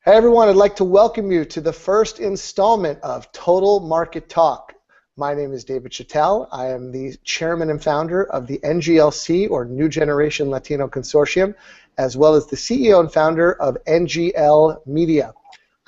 Hey everyone, I'd like to welcome you to the first installment of Total Market Talk. My name is David Chattel. I am the chairman and founder of the NGLC, or New Generation Latino Consortium, as well as the CEO and founder of NGL Media.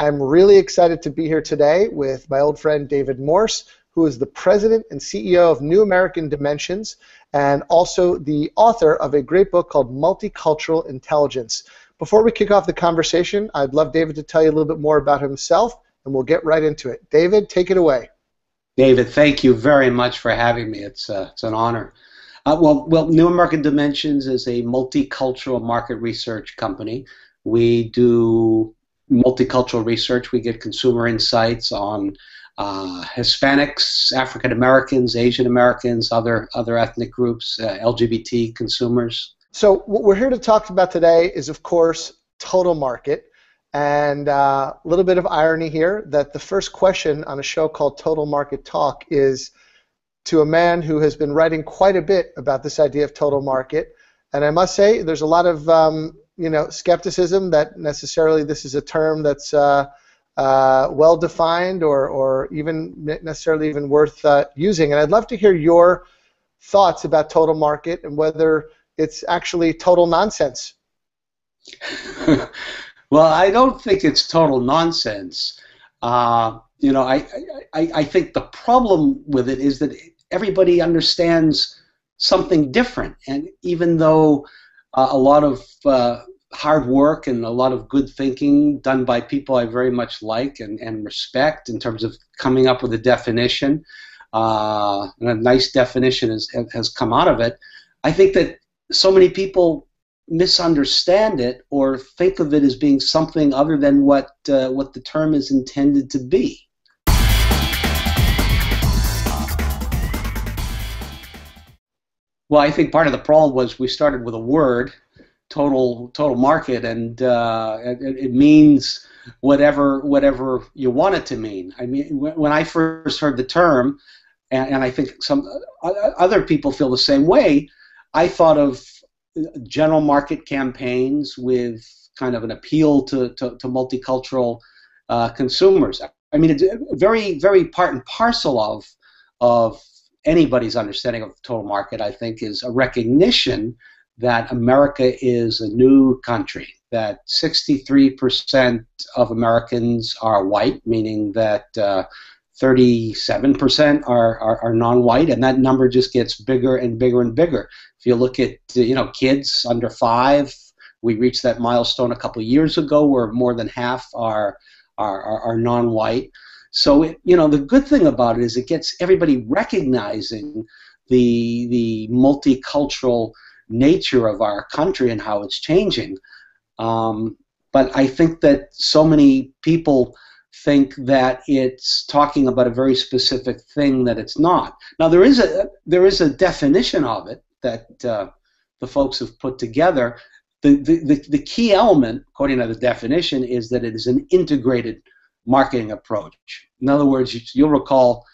I'm really excited to be here today with my old friend David Morse, who is the president and CEO of New American Dimensions, and also the author of a great book called Multicultural Intelligence. Before we kick off the conversation, I'd love David to tell you a little bit more about himself, and we'll get right into it. David, take it away. David, thank you very much for having me. It's an honor. Well, New American Dimensions is a multicultural market research company. We do multicultural research. We get consumer insights on Hispanics, African Americans, Asian Americans, other ethnic groups, LGBT consumers. So what we're here to talk about today is, of course, total market, and a little bit of irony here that the first question on a show called Total Market Talk is to a man who has been writing quite a bit about this idea of total market, and I must say there's a lot of skepticism that necessarily this is a term that's well defined or even necessarily even worth using, and I'd love to hear your thoughts about total market and whether it's actually total nonsense. Well, I don't think it's total nonsense. I think the problem with it is that everybody understands something different, and even though a lot of hard work and a lot of good thinking done by people I very much like and respect in terms of coming up with a definition, and a nice definition has come out of it, I think that so many people misunderstand it or think of it as being something other than what the term is intended to be. Well, I think part of the problem was we started with a word, total market, and it means whatever you want it to mean. I mean, when I first heard the term, and I think some other people feel the same way, I thought of general market campaigns with kind of an appeal to multicultural consumers. I mean, it's very, very part and parcel of anybody's understanding of the total market, I think, is a recognition that America is a new country, that 63% of Americans are white, meaning that 37% are non-white, and that number just gets bigger and bigger and bigger. If you look at kids under 5, we reached that milestone a couple of years ago where more than half are non-white. So the good thing about it is it gets everybody recognizing the multicultural nature of our country and how it's changing. But I think that so many people think that it's talking about a very specific thing that it's not. Now there is a definition of it that the folks have put together. The key element, according to the definition, is that it is an integrated marketing approach. In other words, you'll recall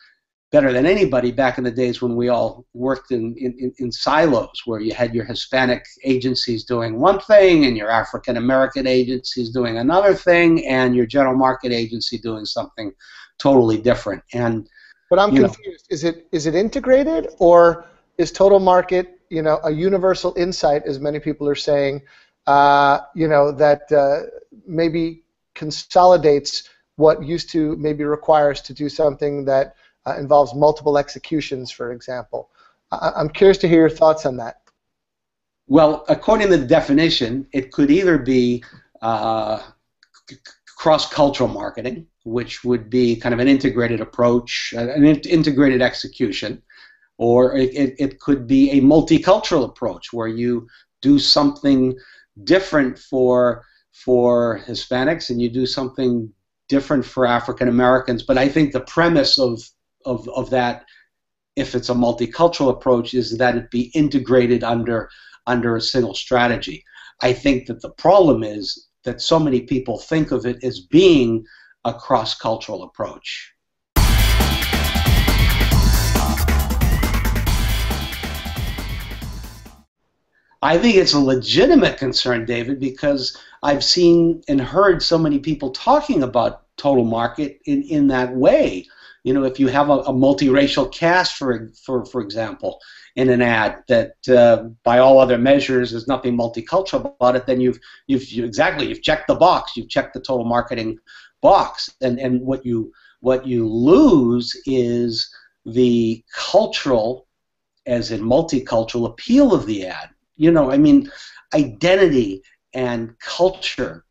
better than anybody back in the days when we all worked in silos, where you had your Hispanic agencies doing one thing and your African American agencies doing another thing and your general market agency doing something totally different. But I'm confused. Is it integrated, or is total market a universal insight, as many people are saying, that maybe consolidates what used to maybe require us to do something that involves multiple executions, for example? I'm curious to hear your thoughts on that. Well, according to the definition, it could either be cross-cultural marketing, which would be kind of an integrated approach, an integrated execution, or it could be a multicultural approach where you do something different for Hispanics and you do something different for African Americans. But I think the premise of that, if it's a multicultural approach, is that it be integrated under a single strategy. I think that the problem is that so many people think of it as being a cross-cultural approach. I think it's a legitimate concern, David, because I've seen and heard so many people talking about total market in that way. You know, if you have a multiracial cast, for example, in an ad that, by all other measures, there's nothing multicultural about it, then you've checked the box. You've checked the total marketing box, and what you lose is the cultural, as in multicultural, appeal of the ad. You know, I mean, identity and culture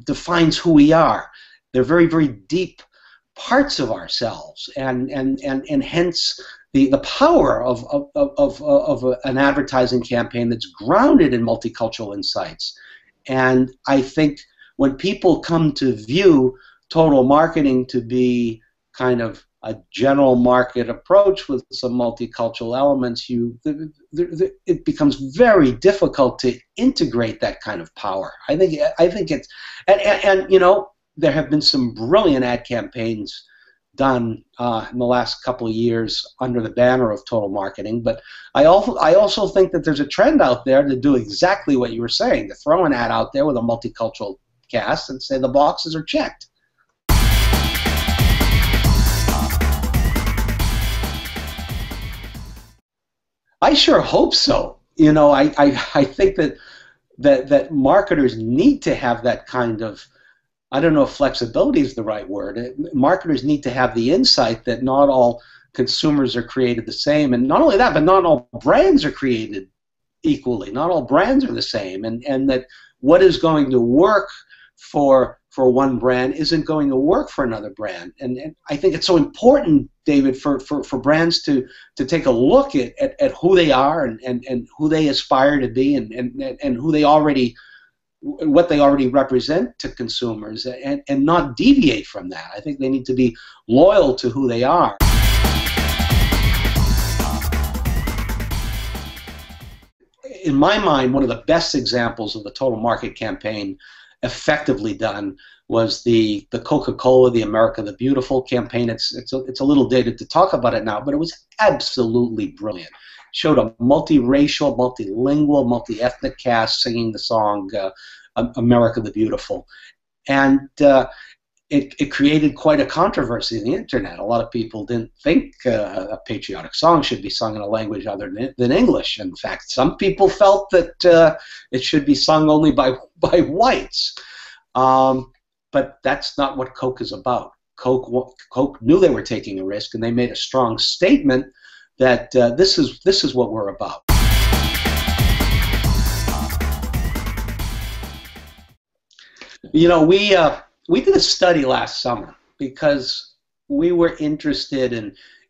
defines who we are. They're very, very deep parts of ourselves, and hence the power of an advertising campaign that's grounded in multicultural insights. And I think when people come to view total marketing to be kind of a general market approach with some multicultural elements, it becomes very difficult to integrate that kind of power. I think it's, and you know, there have been some brilliant ad campaigns done in the last couple of years under the banner of total marketing, but I also think that there's a trend out there to do exactly what you were saying, to throw an ad out there with a multicultural cast and say the boxes are checked. I sure hope so. You know, I think that marketers need to have that kind of, I don't know if flexibility is the right word. Marketers need to have the insight that not all consumers are created the same, and not only that, but not all brands are created equally. Not all brands are the same, and that what is going to work for one brand isn't going to work for another brand. And I think it's so important, David, for brands to take a look at who they are and who they aspire to be and who they already, what they already represent to consumers, and not deviate from that. I think they need to be loyal to who they are. In my mind, one of the best examples of the total market campaign effectively done was the Coca-Cola, the America the Beautiful campaign. It's a little dated to talk about it now, but it was absolutely brilliant. Showed a multiracial, multilingual, multi-ethnic cast singing the song America the Beautiful. And it created quite a controversy on the internet. A lot of people didn't think a patriotic song should be sung in a language other than English. In fact, some people felt that it should be sung only by whites. But that's not what Coke is about. Coke knew they were taking a risk, and they made a strong statement that this is what we're about. You know, we did a study last summer because we were interested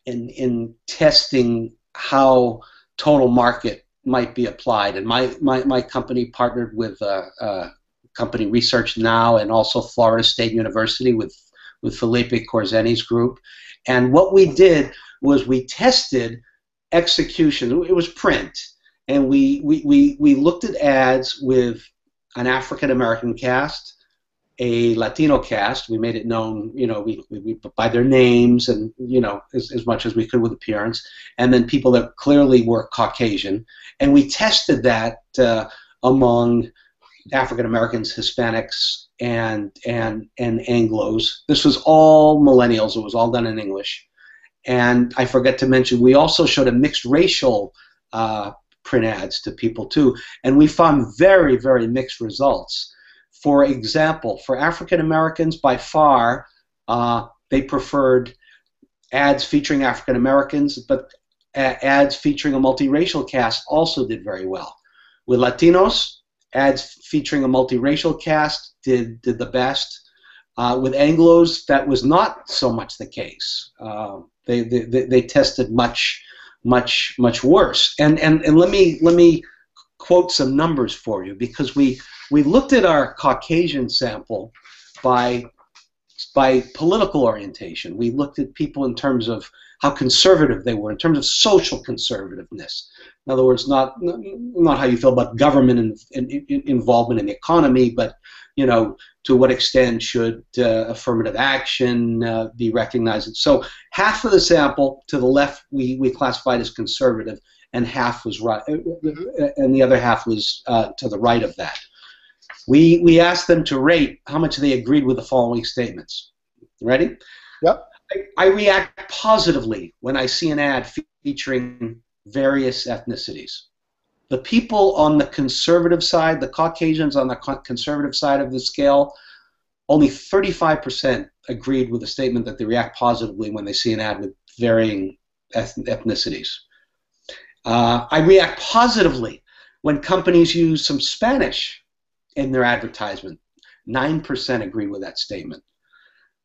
in testing how total market might be applied, and my company partnered with company Research Now and also Florida State University with Felipe Corzeni's group. And what we did was we tested execution. It was print, and we looked at ads with an African American cast, a Latino cast. We made it known, you know, we by their names and, you know, as much as we could with appearance, and then people that clearly were Caucasian, and we tested that among African Americans, Hispanics, and Anglos. This was all millennials. It was all done in English. And I forgot to mention, we also showed a mixed racial print ads to people too, and we found very, very mixed results. For example, for African Americans, by far, they preferred ads featuring African Americans, but ads featuring a multiracial cast also did very well. With Latinos, ads featuring a multiracial cast did the best. With Anglos, that was not so much the case. They tested much worse. And let me quote some numbers for you, because we looked at our Caucasian sample by political orientation. We looked at people in terms of how conservative they were, in terms of social conservativeness. In other words, not how you feel about government involvement in the economy, but, you know, to what extent should affirmative action be recognized. So half of the sample to the left we classified as conservative, and half was right, and the other half was to the right of that. We asked them to rate how much they agreed with the following statements. Ready? Yep. I react positively when I see an ad featuring various ethnicities. The people on the conservative side, the Caucasians on the conservative side of the scale, only 35% agreed with the statement that they react positively when they see an ad with varying ethnicities. I react positively when companies use some Spanish in their advertisement. 9% agree with that statement.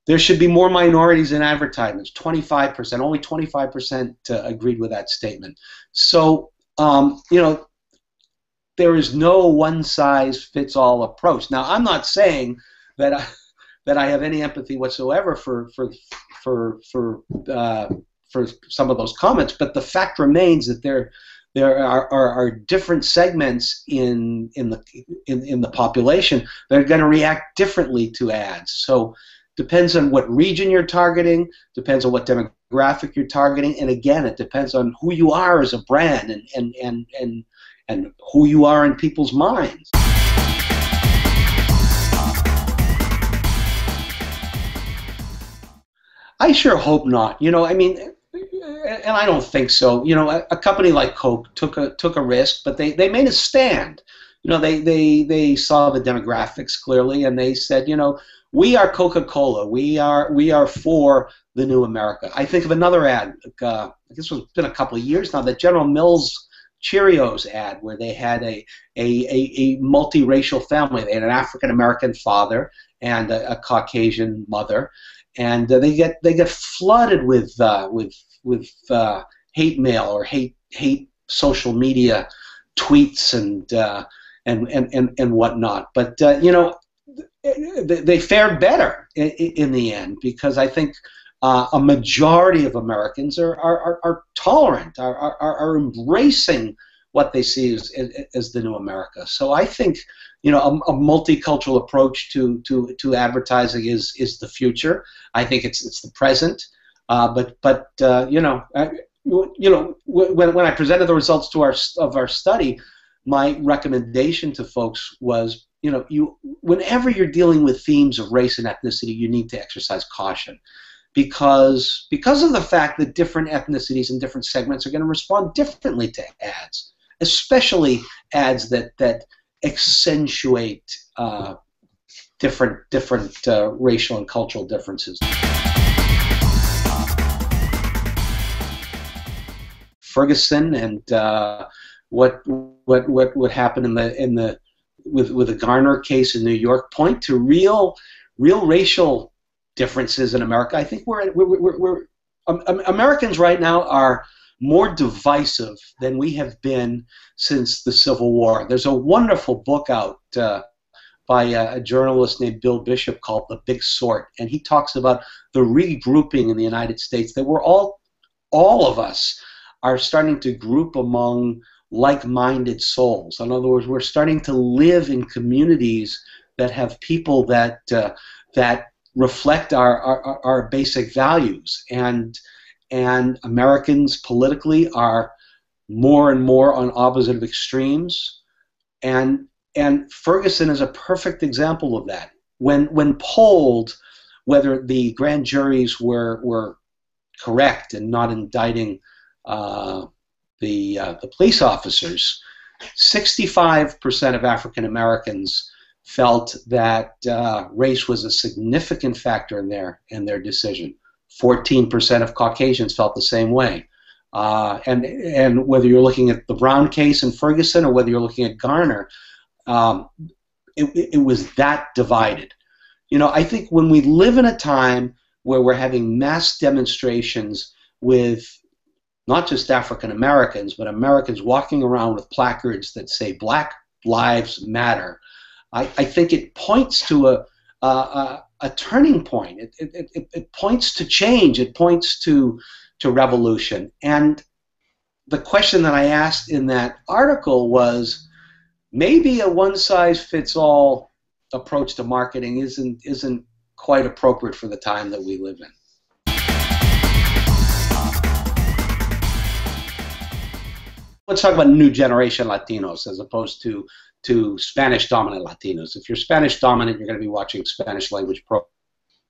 There should be more minorities in advertisements. 25%, only 25% agreed with that statement. So, you know, there is no one-size-fits-all approach. Now, I'm not saying that I have any empathy whatsoever for some of those comments, but the fact remains that there are different segments in the population that are going to react differently to ads. So depends on what region you're targeting, depends on what demographic you're targeting, and again, it depends on who you are as a brand and who you are in people's minds. I sure hope not. You know, I mean, and I don't think so. You know, a company like Coke took a risk, but they made a stand. You know, they saw the demographics clearly, and they said, you know, we are Coca-Cola. We are for the new America. I think of another ad. This has been a couple of years now. The General Mills Cheerios ad, where they had a multiracial family. They had an African American father and a Caucasian mother, and they get flooded with hate mail or hate social media tweets and whatnot. But you know, they fared better in the end, because I think a majority of Americans are tolerant, are embracing what they see as the new America. So I think, you know, a multicultural approach to advertising is the future. I think it's the present. But you know, when I presented the results of our study, my recommendation to folks was, you know, whenever you're dealing with themes of race and ethnicity, you need to exercise caution, because of the fact that different ethnicities and different segments are going to respond differently to ads, especially ads that accentuate different racial and cultural differences. Ferguson and what happened with the Garner case in New York point to real racial differences in America. I think Americans right now are more divisive than we have been since the Civil War. There's a wonderful book out by a journalist named Bill Bishop called The Big Sort, and he talks about the regrouping in the United States, that we're all of us are starting to group among like-minded souls. In other words, we're starting to live in communities that have people that reflect our basic values, and Americans politically are more and more on opposite extremes, and Ferguson is a perfect example of that. When polled whether the grand juries were correct in not indicting the police officers, 65% of African Americans felt that race was a significant factor in their decision. 14% of Caucasians felt the same way. And whether you're looking at the Brown case in Ferguson or whether you're looking at Garner, it was that divided. You know, I think when we live in a time where we're having mass demonstrations with not just African Americans, but Americans walking around with placards that say Black Lives Matter, I think it points to a turning point. It points to change. It points to revolution. And the question that I asked in that article was, maybe a one-size-fits-all approach to marketing isn't quite appropriate for the time that we live in. let's talk about new generation Latinos as opposed to Spanish dominant Latinos. If you're Spanish dominant, you're going to be watching Spanish language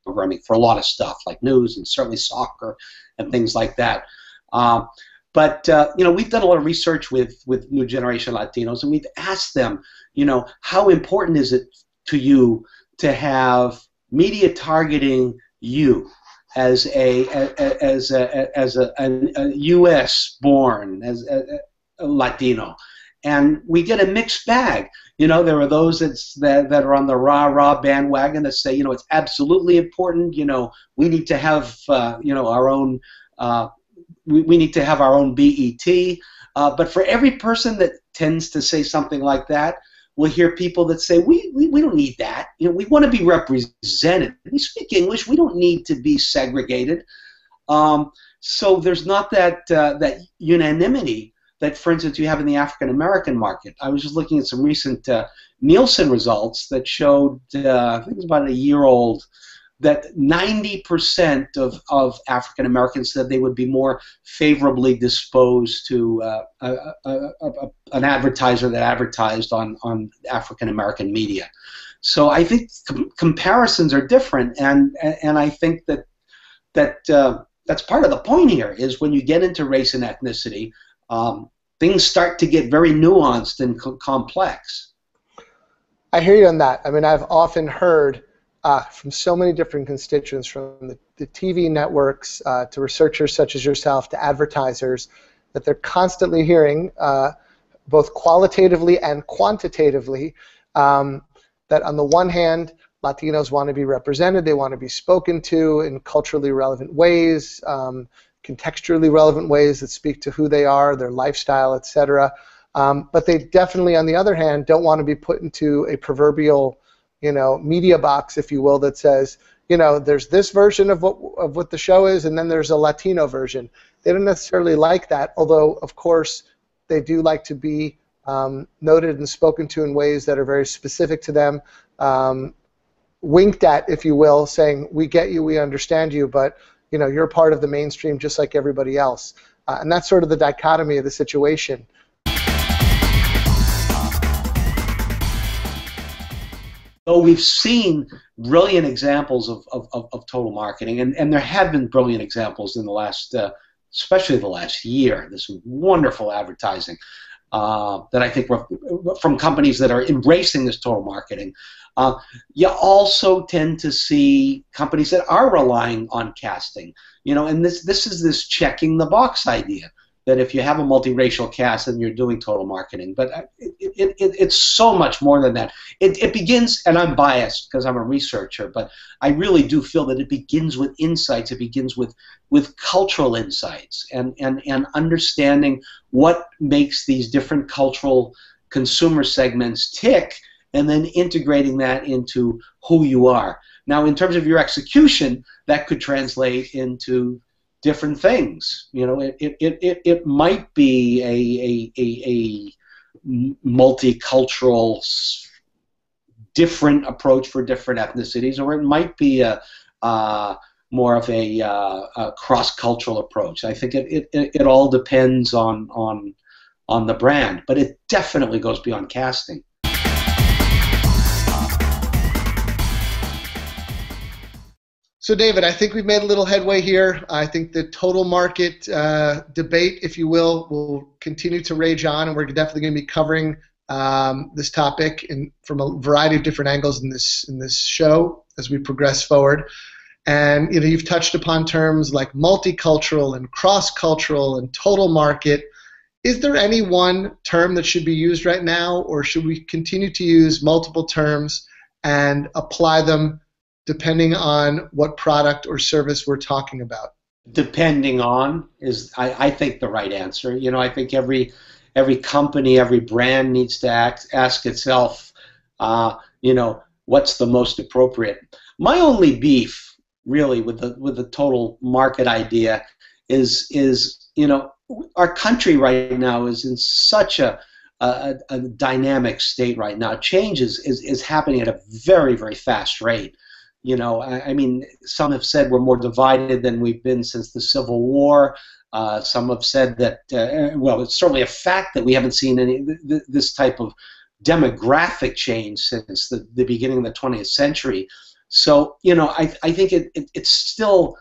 programming for a lot of stuff like news and certainly soccer and things like that. But you know, we've done a lot of research with new generation Latinos, and we've asked them, you know, how important is it to you to have media targeting you as a U.S. born as a Latino, and we get a mixed bag. You know, there are those that are on the rah-rah bandwagon that say, you know, it's absolutely important. You know, we need to have you know, our own. We need to have our own BET. But for every person that tends to say something like that, we'll hear people that say, we don't need that. You know, we want to be represented. We speak English. We don't need to be segregated. So there's not that that unanimity that, for instance, you have in the African American market. I was just looking at some recent Nielsen results that showed, I think it was about a year old, that 90% of African Americans said they would be more favorably disposed to an advertiser that advertised on African American media. So I think comparisons are different, and I think that's part of the point here. Is when you get into race and ethnicity, things start to get very nuanced and complex. I hear you on that. I mean, I've often heard from so many different constituents, from the TV networks to researchers such as yourself to advertisers, that they're constantly hearing, both qualitatively and quantitatively, that on the one hand, Latinos want to be represented, they want to be spoken to in culturally relevant ways, contextually relevant ways that speak to who they are, their lifestyle, etc. But they definitely, on the other hand, don't want to be put into a proverbial, you know, media box, if you will, that says, you know, there's this version of what the show is, and then there's a Latino version. They don't necessarily like that, although, of course, they do like to be noted and spoken to in ways that are very specific to them, winked at, if you will, saying, we get you, we understand you, but, you know, you're part of the mainstream just like everybody else. And that's sort of the dichotomy of the situation. So we've seen brilliant examples of total marketing, and there have been brilliant examples in the last, especially the last year, this wonderful advertising that I think were from companies that are embracing this total marketing. You also tend to see companies that are relying on casting, you know, and this is this checking the box idea, that if you have a multiracial cast, then you're doing total marketing. But it's so much more than that. It begins, and I'm biased because I'm a researcher, but I really do feel that it begins with insights. It begins with cultural insights and understanding what makes these different cultural consumer segments tick, and then integrating that into who you are. Now, in terms of your execution, that could translate into different things. You know, it might be a multicultural, different approach for different ethnicities, or it might be a more of a cross-cultural approach. I think it all depends on the brand, but it definitely goes beyond casting. So, David, I think we've made a little headway here. I think the total market debate, if you will continue to rage on, and we're definitely going to be covering this topic from a variety of different angles in this show as we progress forward. And you know, you've touched upon terms like multicultural and cross-cultural and total market. Is there any one term that should be used right now, or should we continue to use multiple terms and apply them depending on what product or service we're talking about? Depending on is, I think, the right answer. You know, I think every company, every brand needs to ask itself, you know, what's the most appropriate. My only beef, really, with the total market idea is you know, our country right now is in such a dynamic state right now. Change is happening at a very, very fast rate. You know, I mean, some have said we're more divided than we've been since the Civil War. Some have said that, well, it's certainly a fact that we haven't seen any this type of demographic change since the beginning of the 20th century. So, I think it's still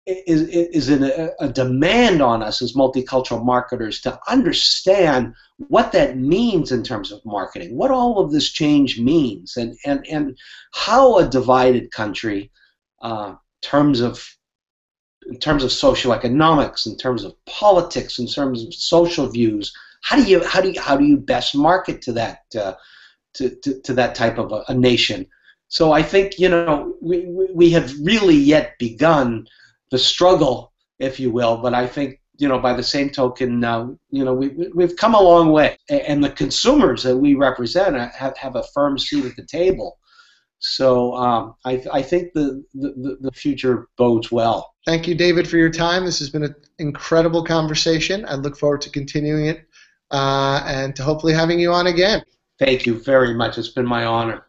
is a demand on us as multicultural marketers to understand what that means in terms of marketing, what all of this change means, and how a divided country, terms of in terms of socioeconomics, in terms of politics, in terms of social views, how do you best market to that to that type of a nation? So I think we have really yet begun the struggle, if you will, but I think by the same token, we've come a long way, and the consumers that we represent have a firm seat at the table. So I think the future bodes well. Thank you, David, for your time. This has been an incredible conversation. I look forward to continuing it and to hopefully having you on again. Thank you very much. It's been my honor.